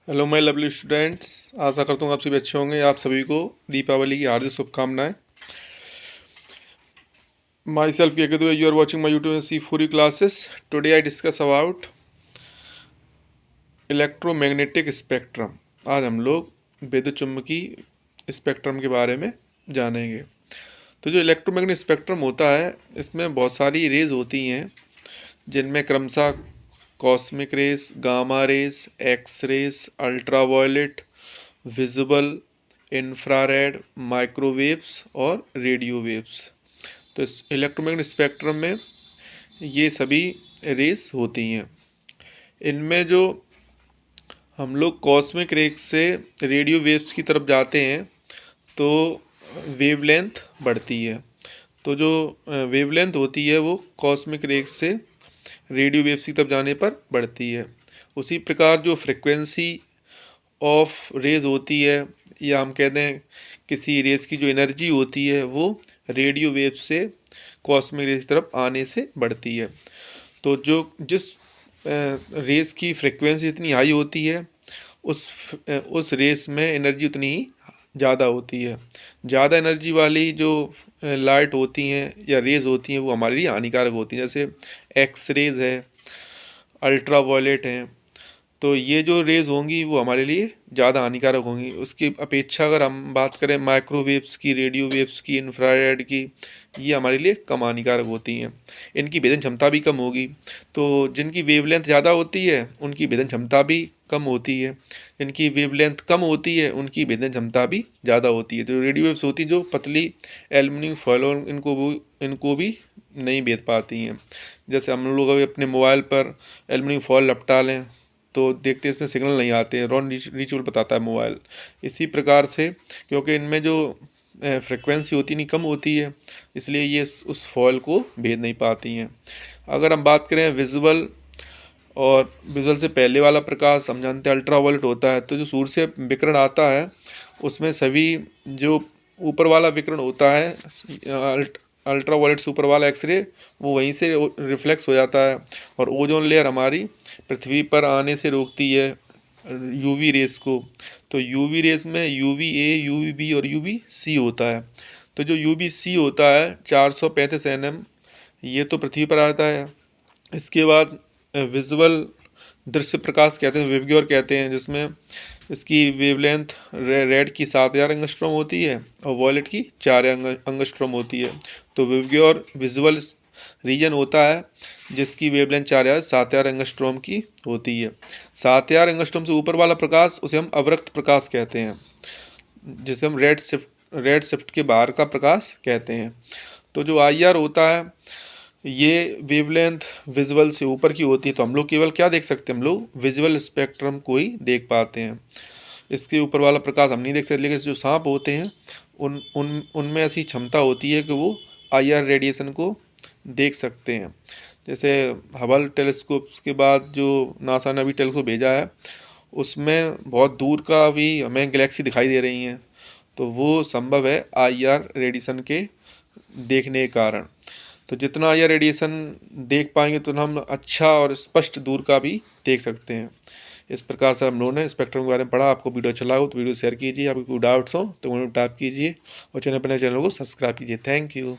Hello my lovely students, आशा करता हूँ आप सभी अच्छे होंगे। आप सभी को दीपावली की हार्दिक शुभकामनाएं। Myself you are watching my YouTube C Fury classes. Today I discuss about electromagnetic spectrum. आज हम लोग विद्युत चुम्बकी स्पेक्ट्रम के बारे में जानेंगे। तो जो इलेक्ट्रोमैग्नेटिक स्पेक्ट्रम होता है, इसमें बहुत सारी रेज होती हैं, जिनमें क्रमशः cosmic rays, gamma rays, X rays, ultraviolet, visible, infrared, microwaves और रेडियो वेव्स। तो इस इलेक्ट्रोमैग्नेटिक स्पेक्ट्रम में ये सभी रेस होती हैं। इनमें जो हम लोग कॉस्मिक रेस से रेडियो वेव्स की तरफ जाते हैं तो वेवलेंथ बढ़ती है। तो जो वेवलेंथ होती है वो कॉस्मिक रेस से रेडियो वेव्स की तरफ जाने पर बढ़ती है। उसी प्रकार जो फ्रिक्वेंसी ऑफ रेज होती है, या हम कहते हैं किसी रेस की जो एनर्जी होती है, वो रेडियो वेव से कॉस्मिक रेस की तरफ आने से बढ़ती है। तो जो जिस रेस की फ्रिक्वेंसी इतनी हाई होती है, उस रेस में एनर्जी उतनी ही ज़्यादा होती है। ज़्यादा एनर्जी वाली जो लाइट होती हैं या रेज होती हैं, वो हमारे लिए हानिकारक होती हैं। जैसे एक्स रेज है, अल्ट्रा वायलेट हैं। तो ये जो रेज़ होंगी वो हमारे लिए ज़्यादा हानिकारक होंगी। उसकी अपेक्षा अगर हम बात करें माइक्रोवेव्स की, रेडियो वेव्स की, इंफ्रारेड की, ये हमारे लिए कम हानिकारक होती हैं। इनकी भेदन क्षमता भी कम होगी। तो जिनकी वेवलेंथ ज़्यादा होती है उनकी भेदन क्षमता भी कम होती है। जिनकी वेवलेंथ कम होती है उनकी भेदन क्षमता भी ज़्यादा होती है। जो रेडियो वेव्स होती हैं, जो पतली एल्युमिनियम फॉयल, इनको भी नहीं भेद पाती हैं। जैसे हम लोग अभी अपने मोबाइल पर एल्युमिनियम फॉयल लपटा लें तो देखते हैं इसमें सिग्नल नहीं आते हैं, नॉन रीचेबल बताता है मोबाइल। इसी प्रकार से क्योंकि इनमें जो फ्रिक्वेंसी होती नहीं कम होती है, इसलिए ये उस फॉयल को भेद नहीं पाती हैं। अगर हम बात करें विजुअल और विजुअल से पहले वाला प्रकाश, हम जानते हैं अल्ट्रावायलेट होता है। तो जो सूर्य से विकिरण आता है उसमें सभी जो ऊपर वाला विकिरण होता है, अल्ट्रावायलेट से ऊपर वाला एक्सरे, वो वहीं से रिफ्लेक्स हो जाता है और ओजोन लेयर हमारी पृथ्वी पर आने से रोकती है यूवी रेस को। तो यूवी रेस में यूवी ए, यूवी बी और यूवी सी होता है। तो जो यूवी सी होता है 435 nm, ये तो पृथ्वी पर आता है। इसके बाद विजुअल दृश्य प्रकाश कहते हैं, विवग्योर कहते हैं, जिसमें इसकी वेवलेंथ रेड की 7000 एंगस्ट्रॉम होती है और वॉयलेट की 4 एंगस्ट्रॉम होती है। तो विवग्योर विजुअल रीजन होता है जिसकी वेवलेंथ 7000 एंगस्ट्रॉम की होती है। 7000 एंगस्ट्रॉम से ऊपर वाला प्रकाश उसे हम अवरक्त प्रकाश कहते हैं, जिसे हम रेड शिफ्ट के बाहर का प्रकाश कहते हैं। तो जो IR होता है, ये वेवलेंथ विजुअल से ऊपर की होती है। तो हम लोग केवल क्या देख सकते हैं, हम लोग विजुअल स्पेक्ट्रम को ही देख पाते हैं। इसके ऊपर वाला प्रकाश हम नहीं देख सकते। लेकिन जो सांप होते हैं उनमें ऐसी क्षमता होती है कि वो IR रेडिएशन को देख सकते हैं। जैसे हबल टेलीस्कोप के बाद जो नासा ने अभी टेलीस्कोप भेजा है, उसमें बहुत दूर का भी हमें गैलेक्सी दिखाई दे रही हैं। तो वो संभव है IR रेडिएशन के देखने के कारण। तो जितना IR रेडिएशन देख पाएंगे तो हम अच्छा और स्पष्ट दूर का भी देख सकते हैं। इस प्रकार से हम लोगों ने स्पेक्ट्रम के बारे में पढ़ा। आपको वीडियो अच्छा लगा हो तो वीडियो शेयर कीजिए। आपको कोई डाउट्स हो तो कमेंट टाइप कीजिए और चैनल को सब्सक्राइब कीजिए। Thank you.